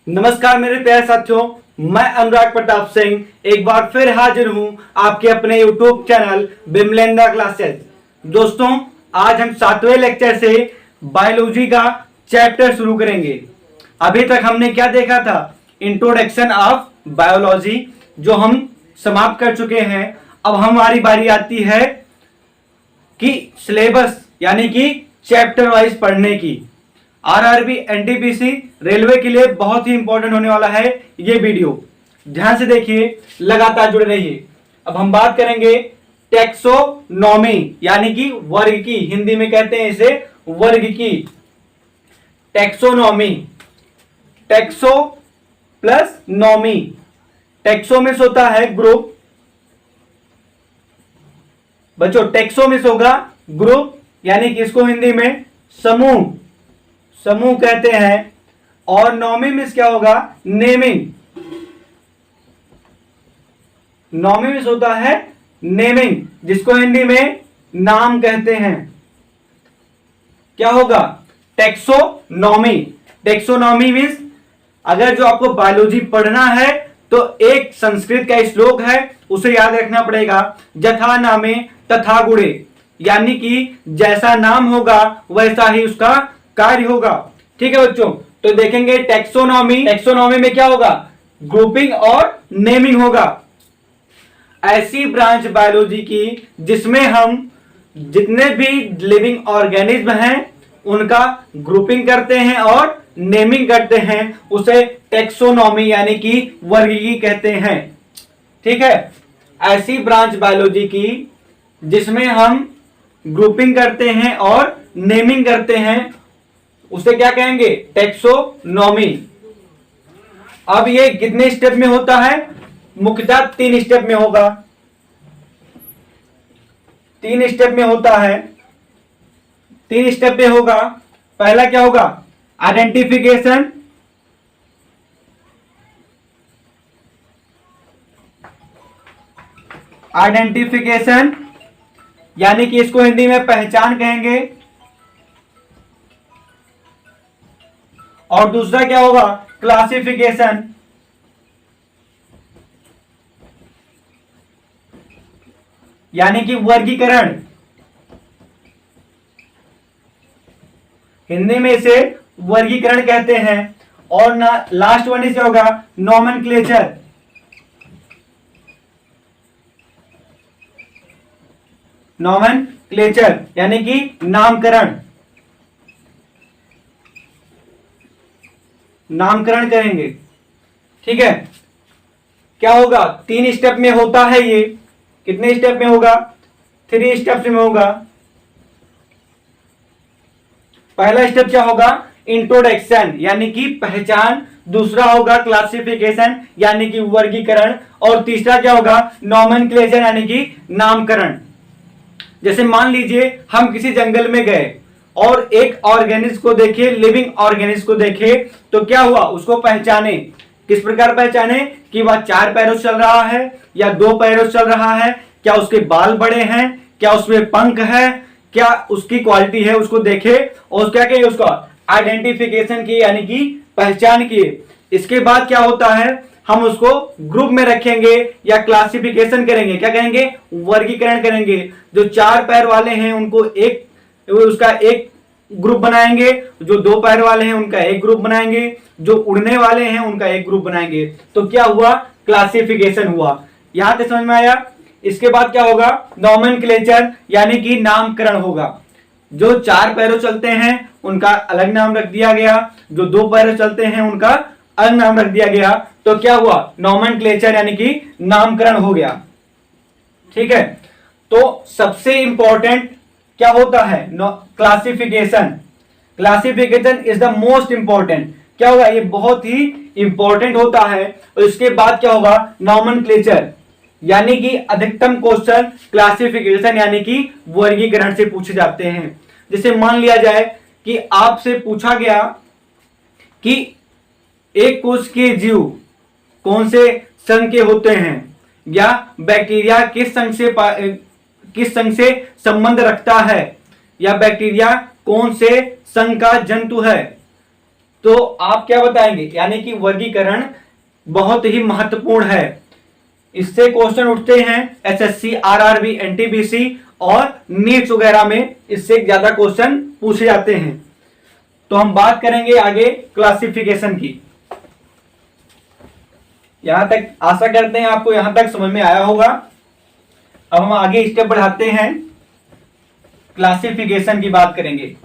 नमस्कार मेरे प्यारे साथियों, मैं अनुराग प्रताप सिंह एक बार फिर हाजिर हूं आपके अपने YouTube चैनल बिमलेंदा क्लासेस। दोस्तों, आज हम 7वें लेक्चर से बायोलॉजी का चैप्टर शुरू करेंगे। अभी तक हमने क्या देखा था? इंट्रोडक्शन ऑफ बायोलॉजी, जो हम समाप्त कर चुके हैं। अब हमारी बारी आती है कि सिलेबस यानी कि चैप्टर वाइज पढ़ने की। आरआरबी एनटीपीसी रेलवे के लिए बहुत ही इंपॉर्टेंट होने वाला है ये वीडियो। ध्यान से देखिए, लगातार जुड़े रहिए। अब हम बात करेंगे टैक्सोनॉमी यानी कि वर्ग की, हिंदी में कहते हैं इसे वर्ग की। Taxonomy, टैक्सो plus नॉमी। टैक्सो में होता है ग्रुप बच्चों, टैक्सो में होगा ग्रुप यानी कि इसको हिंदी में समूह समूह कहते हैं। और नॉमी में क्या होगा? नेमिंग। नॉमी में होता है नेमिंग, जिसको हिंदी में नाम कहते हैं। क्या होगा? टैक्सोनॉमी। टैक्सोनॉमी मीन्स अगर जो आपको बायोलॉजी पढ़ना है तो एक संस्कृत का श्लोक है, उसे याद रखना पड़ेगा। जथा नामे तथा गुणे, यानी कि जैसा नाम होगा वैसा ही उसका कार्य होगा। ठीक है बच्चों, तो देखेंगे टैक्सोनॉमी। टैक्सोनॉमी में क्या होगा? ग्रुपिंग और नेमिंग होगा। ऐसी ब्रांच बायोलॉजी की जिसमें हम जितने भी लिविंग ऑर्गेनिज्म हैं उनका ग्रुपिंग करते हैं और नेमिंग करते हैं, उसे टैक्सोनॉमी यानी कि वर्गीकी कहते हैं। ठीक है, ऐसी ब्रांच बायोलॉजी की जिसमें हम ग्रुपिंग करते हैं और नेमिंग करते हैं, उसे क्या कहेंगे? टैक्सोनॉमी। अब ये कितने स्टेप में होता है? मुख्यतः 3 स्टेप में होगा। 3 स्टेप में होता है। 3 स्टेप में होगा। पहला क्या होगा? आइडेंटिफिकेशन। आइडेंटिफिकेशन यानी कि इसको हिंदी में पहचान कहेंगे। और दूसरा क्या होगा? क्लासिफिकेशन। यानी कि वर्गीकरण। हिंदी में इसे वर्गीकरण कहते हैं। और ना लास्ट वन क्या होगा? नॉमेनक्लेचर। नॉमेनक्लेचर यानी कि नामकरण। नामकरण करेंगे। ठीक है, क्या होगा? 3 स्टेप में होता है ये। कितने स्टेप में होगा? 3 स्टेप्स में होगा। पहला स्टेप क्या होगा? इंट्रोडक्शन यानी कि पहचान। दूसरा होगा क्लासिफिकेशन यानी कि वर्गीकरण। और तीसरा क्या होगा? नॉमेनक्लेचर यानी कि नामकरण। जैसे मान लीजिए हम किसी जंगल में गए और एक ऑर्गेनिज्म को देखे, लिविंग ऑर्गेनिज्म को देखे, तो क्या हुआ? उसको पहचाने। किस प्रकार पहचाने? कि वह 4 पैरों से चल रहा है या 2 पैरों से चल रहा है, क्या उसके बाल बड़े हैं, क्या उसमें पंख है, क्या उसकी क्वालिटी है, उसको देखे और क्या किए? उसका आइडेंटिफिकेशन किए यानी कि पहचान किए। इसके बाद क्या होता है? हम उसको ग्रुप में रखेंगे या क्लासिफिकेशन करेंगे। क्या करेंगे? वर्गीकरण करेंगे। जो 4 पैर वाले हैं उनको उसका एक ग्रुप बनाएंगे, जो 2 पैर वाले हैं उनका एक ग्रुप बनाएंगे, जो उड़ने वाले हैं उनका एक ग्रुप बनाएंगे। तो क्या हुआ? क्लासिफिकेशन हुआ। यहां तक समझ में आया? इसके बाद क्या होगा? नॉमेनक्लेचर यानी कि नामकरण होगा। जो 4 पैरों चलते हैं उनका अलग नाम रख दिया गया, जो 2 पैरों चलते हैं उनका अलग नाम रख दिया गया। तो क्या हुआ? नॉमेनक्लेचर यानी कि नामकरण हो गया। ठीक है, तो सबसे इंपॉर्टेंट क्या होता है? Classification. Classification is the most important. क्या होगा? ये बहुत ही इंपॉर्टेंट होता है। और इसके बाद क्या होगा? नॉमेनक्लेचर यानी कि अधिकतम क्वेश्चन क्लासिफिकेशन यानी कि वर्गीकरण से पूछे जाते हैं। जैसे मान लिया जाए कि आपसे पूछा गया कि एक कोश के जीव कौन से संघ के होते हैं, या बैक्टीरिया किस संघ से संबंध रखता है, या बैक्टीरिया कौन से संघ का जंतु है। तो आप क्या बताएंगे, यानी कि वर्गीकरण बहुत ही महत्वपूर्ण है। इससे क्वेश्चन उठते हैं एसएससी, आरआरबी, एनटीपीसी और नीट्स वगैरह में, इससे ज्यादा क्वेश्चन पूछे जाते हैं। तो हम बात करेंगे आगे क्लासिफिकेशन की। यहां तक आशा करते हैं आपको यहां तक समझ में आया होगा। अब हम आगे स्टेप बढ़ाते हैं, क्लासिफिकेशन की बात करेंगे।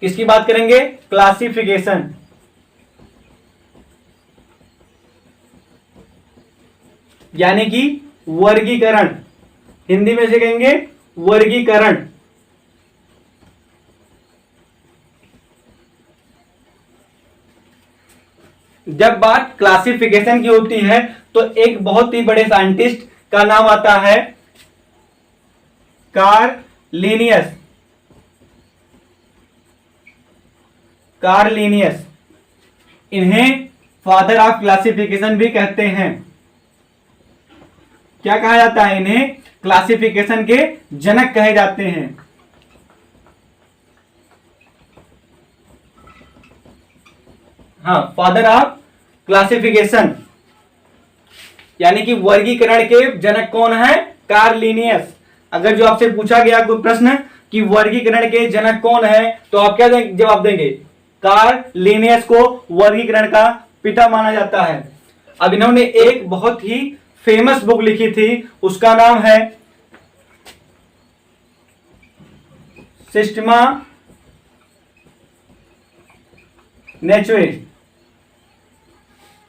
किसकी बात करेंगे, क्लासिफिकेशन। यानी कि वर्गीकरण, हिंदी में से कहेंगे वर्गीकरण। जब बात क्लासिफिकेशन की होती है तो एक बहुत ही बड़े साइंटिस्ट का नाम आता है कार्लिनियस। कार्लिनियस, इन्हें फादर ऑफ क्लासिफिकेशन भी कहते हैं। क्या कहा जाता है, इन्हें क्लासिफिकेशन के जनक कहे जाते हैं। हाँ, फादर ऑफ क्लासिफिकेशन, यानी कि वर्गीकरण के जनक कौन है, कार्लिनियस। अगर जो आपसे पूछा गया कोई प्रश्न कि वर्गीकरण के जनक कौन है, तो आप क्या जवाब देंगे, कार्लिनियस को वर्गीकरण का पिता माना जाता है। अब इन्होंने एक बहुत ही फेमस बुक लिखी थी, उसका नाम है सिस्टमा नेचुरे।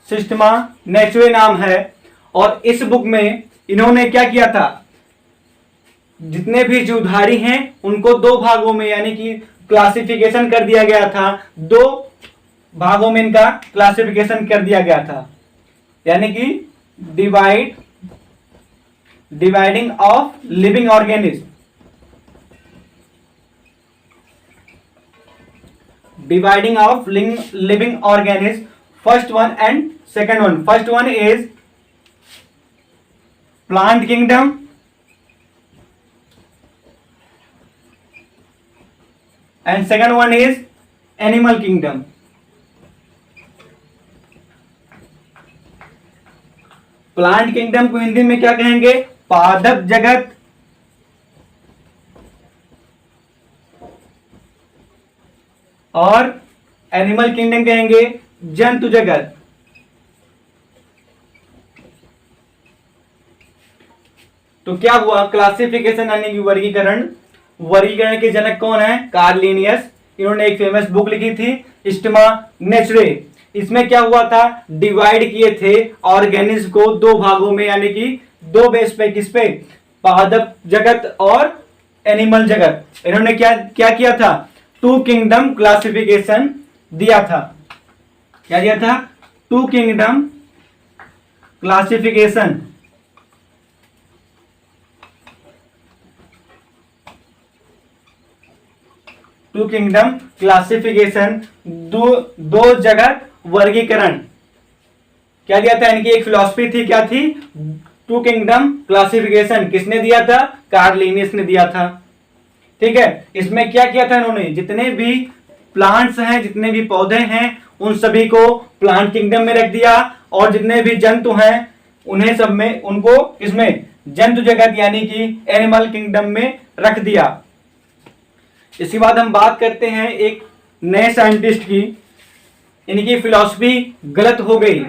सिस्टमा नेचुरे नाम है। और इस बुक में इन्होंने क्या किया था, जितने भी जीवधारी हैं उनको दो भागों में, यानी कि क्लासिफिकेशन कर दिया गया था। दो भागों में इनका क्लासिफिकेशन कर दिया गया था, यानी कि dividing of living organism. Dividing of living organism, first one and second one. First one is plant kingdom and second one is animal kingdom। Plant kingdom को हिंदी में क्या कहेंगे, पादप जगत। और एनिमल किंगडम कहेंगे जंतु जगत। तो क्या हुआ, क्लासिफिकेशन यानी कि वर्गीकरण। वर्गीकरण के जनक कौन है, कार्लिनियस। इन्होंने एक फेमस बुक लिखी थी सिस्टमा नेचुरे। इसमें क्या हुआ था, डिवाइड किए थे ऑर्गेनिज्म को दो भागों में, यानी कि दो बेस पे, किस पे, पादप जगत और एनिमल जगत। इन्होंने क्या क्या किया था, टू किंगडम क्लासिफिकेशन दिया था। क्या दिया था, two kingdom classification. Two kingdom classification, दो जगत वर्गीकरण। क्या दिया था, इनकी एक फिलॉसफी थी, क्या थी, टू किंगडम क्लासिफिकेशन। किसने दिया था, कार्लिनियस ने दिया था। ठीक है, इसमें क्या किया था इन्होंने, जितने भी प्लांट्स हैं, जितने भी पौधे हैं, उन सभी को प्लांट किंगडम में रख दिया, और जितने भी जंतु हैं उन्हें सब में, उनको इसमें जंतु जगत यानी कि एनिमल किंगडम में रख दिया। इसके बाद हम बात करते हैं एक नए साइंटिस्ट की। इनकी फिलॉसफी गलत हो गई।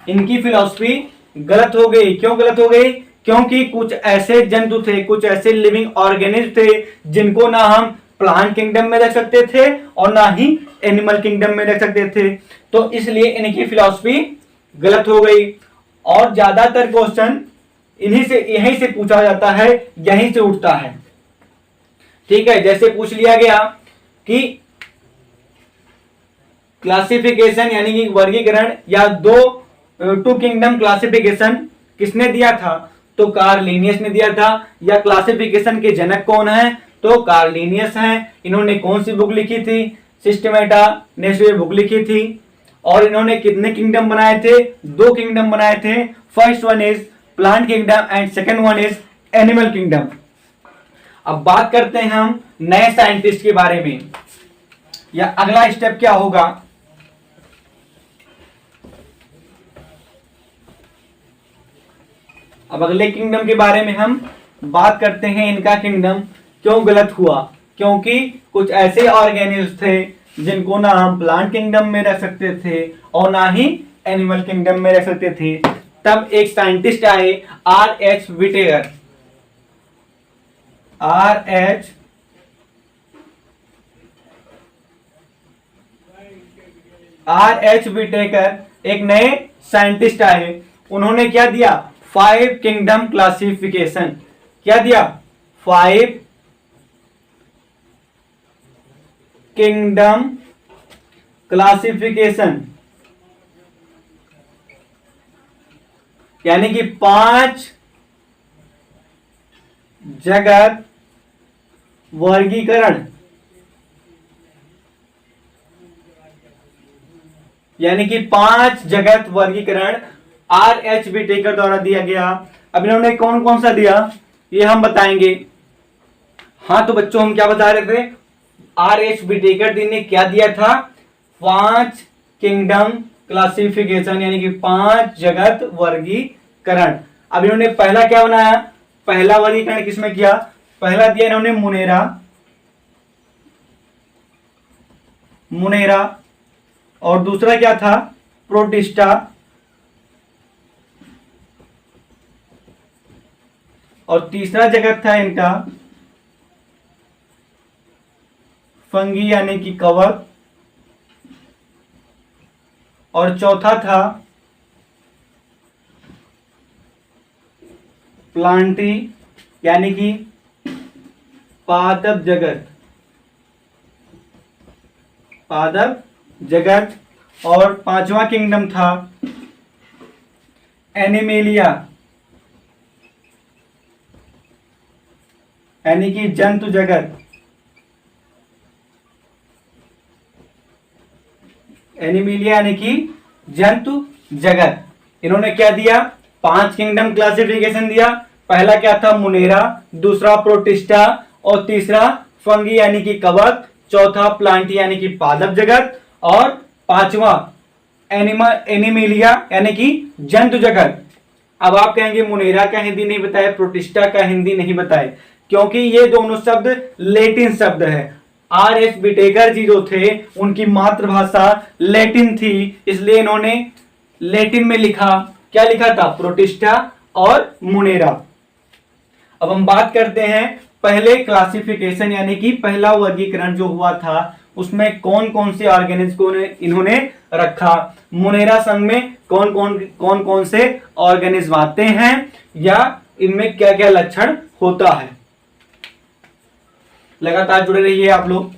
इनकी फिलॉसफी गलत हो गई। क्यों गलत हो गई, क्योंकि कुछ ऐसे जंतु थे, कुछ ऐसे लिविंग ऑर्गेनिज्म थे जिनको ना हम प्लांट किंगडम में रख सकते थे और ना ही एनिमल किंगडम में रख सकते थे। तो इसलिए इनकी फिलॉसफी गलत हो गई। और ज्यादातर क्वेश्चन यहीं से पूछा जाता है, यहीं से उठता है। ठीक है, जैसे पूछ लिया गया कि क्लासिफिकेशन यानी कि वर्गीकरण या टू किंगडम क्लासिफिकेशन किसने दिया था, तो कार्लिनियस ने दिया था। या क्लासिफिकेशन के जनक कौन है, तो कार्लिनियस हैं। इन्होंने कौन सी बुक लिखी थी, सिस्टमेटा नेचुरे बुक लिखी थी। और इन्होंने कितने किंगडम बनाए थे, दो किंगडम बनाए थे। First one is plant kingdom and second one is animal kingdom. अब बात करते हैं हम नए साइंटिस्ट के बारे में, या अगला स्टेप क्या होगा। अब अगले किंगडम के बारे में हम बात करते हैं, इनका किंगडम क्यों गलत हुआ, क्योंकि कुछ ऐसे ऑर्गेनिज्म थे जिनको ना हम प्लांट किंगडम में रख सकते थे और ना ही एनिमल किंगडम में रख सकते थे। तब एक साइंटिस्ट आए R.H. विटेकर। R.H. विटेकर एक नए साइंटिस्ट आए, उन्होंने क्या दिया, 5 किंगडम क्लासिफिकेशन। क्या दिया, 5 किंगडम क्लासिफिकेशन, यानी कि 5 जगत वर्गीकरण, यानी कि 5 जगत वर्गीकरण R.H. विटेकर द्वारा दिया गया। अब इन्होंने कौन कौन सा दिया ये हम बताएंगे। हाँ तो बच्चों हम क्या बता रहे थे, R.H. विटेकर जी ने क्या दिया था, 5 किंगडम क्लासिफिकेशन, यानी कि 5 जगत वर्गीकरण। अब इन्होंने पहला क्या बनाया, पहला वर्गीकरण किसमें किया, पहला दिया इन्होंने मुनेरा, और दूसरा क्या था, प्रोटिस्टा, और तीसरा जगत था इनका फंगी यानी कि कवक, और चौथा था प्लांटी यानी कि पादप जगत, और पांचवा किंगडम था एनिमेलिया यानी कि जंतु जगत। एनिमेलिया यानी कि जंतु जगत। इन्होंने क्या दिया, 5 किंगडम क्लासिफिकेशन दिया। पहला क्या था, मुनेरा, दूसरा प्रोटिस्टा, और तीसरा फंगी यानी कि कवक, चौथा प्लांटी यानी कि पादप जगत, और पांचवा एनिमेलिया यानी कि जंतु जगत। अब आप कहेंगे मुनेरा का हिंदी नहीं बताया, प्रोटिस्टा का हिंदी नहीं बताए, क्योंकि ये दोनों शब्द लैटिन शब्द है। R.H. विटेकर जी जो थे उनकी मातृभाषा लैटिन थी, इसलिए इन्होंने लैटिन में लिखा। क्या लिखा था, प्रोटिस्टा और मुनेरा। अब हम बात करते हैं पहले क्लासिफिकेशन यानी कि पहला वर्गीकरण जो हुआ था उसमें कौन कौन से ऑर्गेनिज्म को इन्होंने रखा। मुनेरा संघ में कौन कौन से ऑर्गेनिज्म आते हैं या इनमें क्या क्या लक्षण होता है। लगातार जुड़े रहिए आप लोग।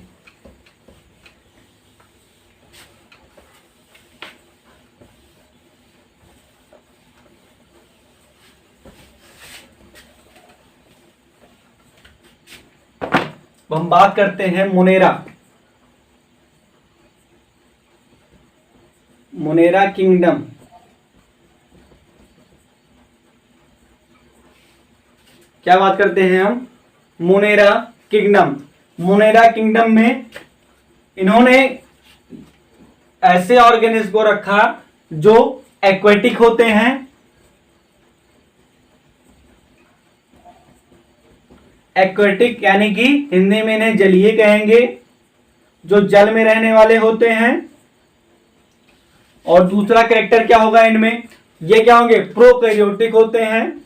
हम बात करते हैं मुनेरा किंगडम। क्या बात करते हैं हम, मुनेरा किंगडम में इन्होंने ऐसे ऑर्गेनिज्म को रखा जो एक्वेटिक होते हैं, एक्वेटिक यानी कि हिंदी में इन्हें जलीय कहेंगे, जो जल में रहने वाले होते हैं। और दूसरा कैरेक्टर क्या होगा इनमें, ये क्या होंगे, प्रोकैरियोटिक होते हैं।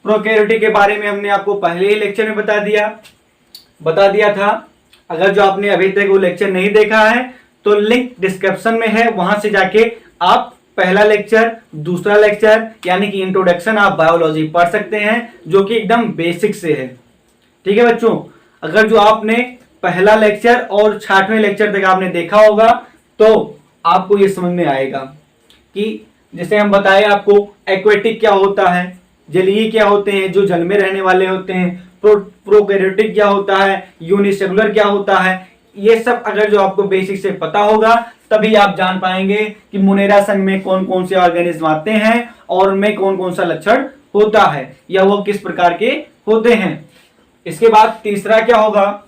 प्रोकैरियोटिक के बारे में हमने आपको पहले ही लेक्चर में बता दिया था। अगर जो आपने अभी तक वो लेक्चर नहीं देखा है तो लिंक डिस्क्रिप्शन में है, वहां से जाके आप पहला लेक्चर, दूसरा लेक्चर यानी कि इंट्रोडक्शन ऑफ बायोलॉजी पढ़ सकते हैं, जो कि एकदम बेसिक से है। ठीक है बच्चों, अगर जो आपने पहला लेक्चर और 6वें लेक्चर तक आपने देखा होगा तो आपको ये समझ में आएगा कि जैसे हम बताए आपको एक्वेटिक क्या होता है, जलीय क्या होते हैं जो जल में रहने वाले होते हैं, प्रोकैरियोटिक क्या होता है, यूनिसेलुलर क्या होता है, ये सब अगर जो आपको बेसिक से पता होगा तभी आप जान पाएंगे कि मुनेरा संघ में कौन कौन से ऑर्गेनिज्म आते हैं और उनमें कौन कौन सा लक्षण होता है या वो किस प्रकार के होते हैं। इसके बाद तीसरा क्या होगा,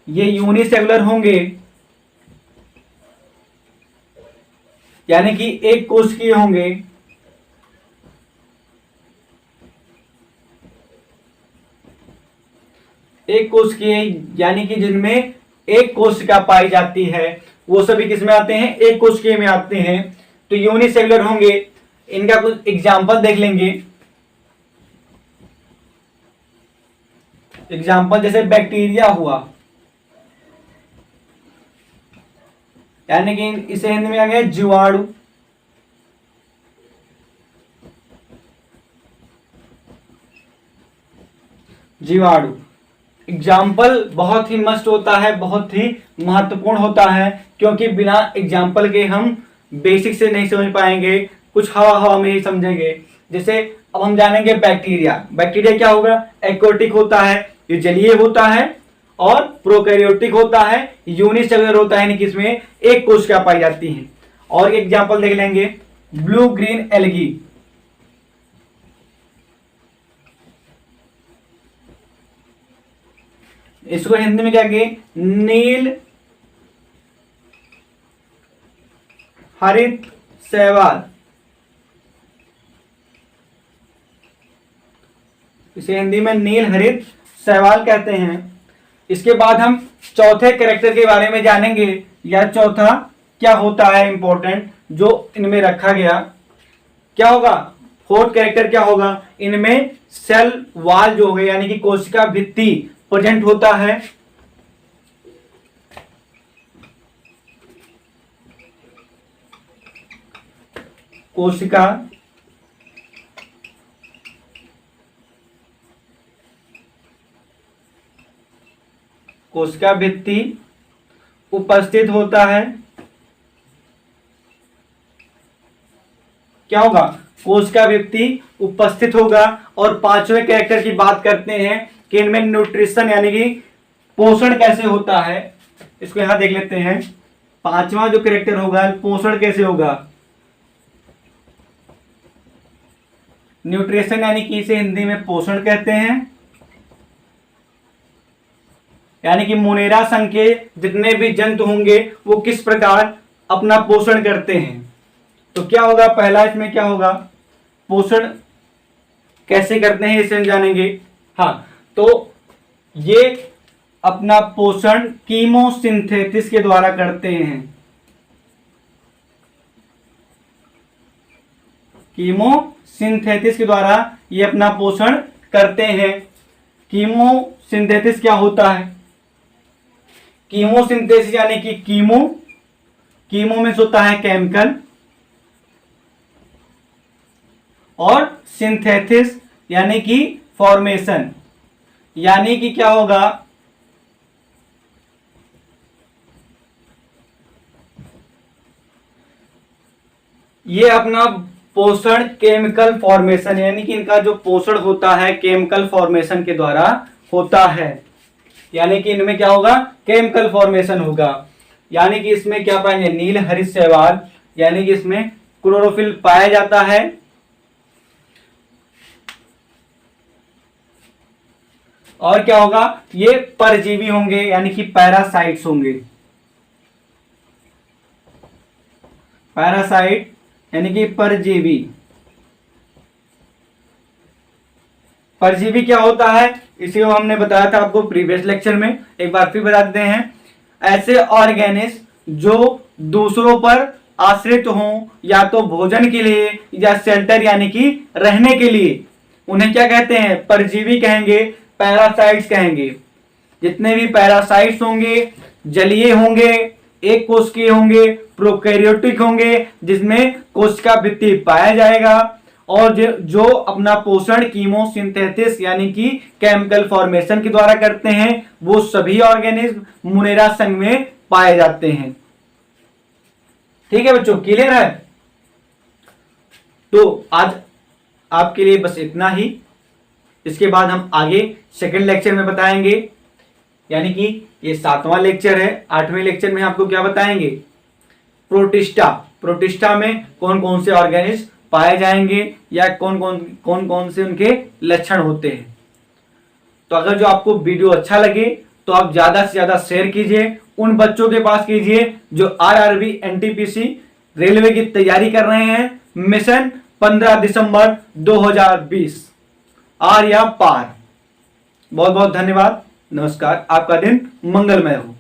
ये यूनिसेलुलर होंगे यानी कि एक कोशिकीय होंगे। एक कोशिकीय यानी कि जिनमें एक कोशिका पाई जाती है, वो सभी किस में आते हैं, एक कोशिकीय में आते हैं। तो यूनिसेलुलर होंगे। इनका कुछ एग्जाम्पल देख लेंगे। एग्जाम्पल जैसे बैक्टीरिया हुआ, यानी कि इसे हिंदी में आ गया जीवाणु। जीवाणु एग्जाम्पल बहुत ही मस्त होता है, बहुत ही महत्वपूर्ण होता है, क्योंकि बिना एग्जाम्पल के हम बेसिक से नहीं समझ पाएंगे, कुछ हवा हवा में ही समझेंगे। जैसे अब हम जानेंगे बैक्टीरिया। बैक्टीरिया क्या होगा, एक्वाटिक होता है, ये जलीय होता है, और प्रोकैरियोटिक होता है, यूनिसेलुलर होता है, यानी कि इसमें एक कोशिका पाई जाती है। और एग्जाम्पल देख लेंगे, ब्लू ग्रीन एल्गी। इसको हिंदी में क्या कहेंगे, नील हरित शैवाल। इसे हिंदी में नील हरित शैवाल कहते हैं। इसके बाद हम चौथे कैरेक्टर के बारे में जानेंगे, या चौथा क्या होता है इंपॉर्टेंट जो इनमें रखा गया। क्या होगा, फोर्थ कैरेक्टर क्या होगा, इनमें सेल वॉल जो है यानी कि कोशिका भित्ति प्रेजेंट होता है। कोशिका कोशिका भित्ति उपस्थित होता है। क्या होगा, कोशिका भित्ति उपस्थित होगा। और पांचवें कैरेक्टर की बात करते हैं कि इनमें न्यूट्रिशन यानी कि पोषण कैसे होता है। इसको यहां देख लेते हैं। पांचवा जो कैरेक्टर होगा, पोषण कैसे होगा। न्यूट्रिशन यानी कि इसे हिंदी में पोषण कहते हैं, यानी कि मुनेरा संघ के जितने भी जंतु होंगे वो किस प्रकार अपना पोषण करते हैं। तो क्या होगा, पहला इसमें क्या होगा, पोषण कैसे करते हैं इसे हम जानेंगे। हाँ, तो ये अपना पोषण कीमोसिंथेसिस के द्वारा करते हैं। कीमोसिंथेसिस के द्वारा ये अपना पोषण करते हैं। कीमोसिंथेसिस क्या होता है, कीमोसिंथेसिस यानी कि कीमो में होता है केमिकल, और सिंथेसिस यानी कि फॉर्मेशन, यानी कि क्या होगा, ये अपना पोषण केमिकल फॉर्मेशन यानी कि इनका जो पोषण होता है केमिकल फॉर्मेशन के द्वारा होता है। यानी कि इनमें क्या होगा, केमिकल फॉर्मेशन होगा। यानी कि इसमें क्या पाएंगे, नील हरित शैवाल, यानी कि इसमें क्लोरोफिल पाया जाता है। और क्या होगा, ये परजीवी होंगे यानी कि पैरासाइट्स होंगे। पैरासाइट यानी कि परजीवी। परजीवी क्या होता है, इसे हमने बताया था आपको प्रीवियस लेक्चर में, एक बार फिर बता देते हैं। ऐसे ऑर्गेनिज्म जो दूसरों पर आश्रित हों, या तो भोजन के लिए या शेल्टर यानी कि रहने के लिए, उन्हें क्या कहते हैं, परजीवी कहेंगे, पैरासाइट्स कहेंगे। जितने भी पैरासाइट्स होंगे, जलीय होंगे, एक कोशिकीय होंगे, प्रोकैरियोटिक होंगे जिसमें कोशिका भित्ति पाया जाएगा, और जो अपना पोषण कीमोसिंथेसिस यानी कि केमिकल फॉर्मेशन के द्वारा करते हैं, वो सभी ऑर्गेनिज्म मुनेरा संघ में पाए जाते हैं। ठीक है बच्चों, क्लियर है। तो आज आपके लिए बस इतना ही। इसके बाद हम आगे सेकंड लेक्चर में बताएंगे, यानी कि ये 7वां लेक्चर है। 8वें लेक्चर में आपको क्या बताएंगे, प्रोटिस्टा, प्रोटिस्टा में कौन कौन से ऑर्गेनिज्म पाए जाएंगे या कौन कौन से उनके लक्षण होते हैं। तो अगर जो आपको वीडियो अच्छा लगे तो आप ज्यादा से ज्यादा शेयर कीजिए, उन बच्चों के पास कीजिए जो आरआरबी एनटीपीसी रेलवे की तैयारी कर रहे हैं। मिशन 15 दिसंबर 2020 आर या पार। बहुत बहुत धन्यवाद, नमस्कार, आपका दिन मंगलमय हो।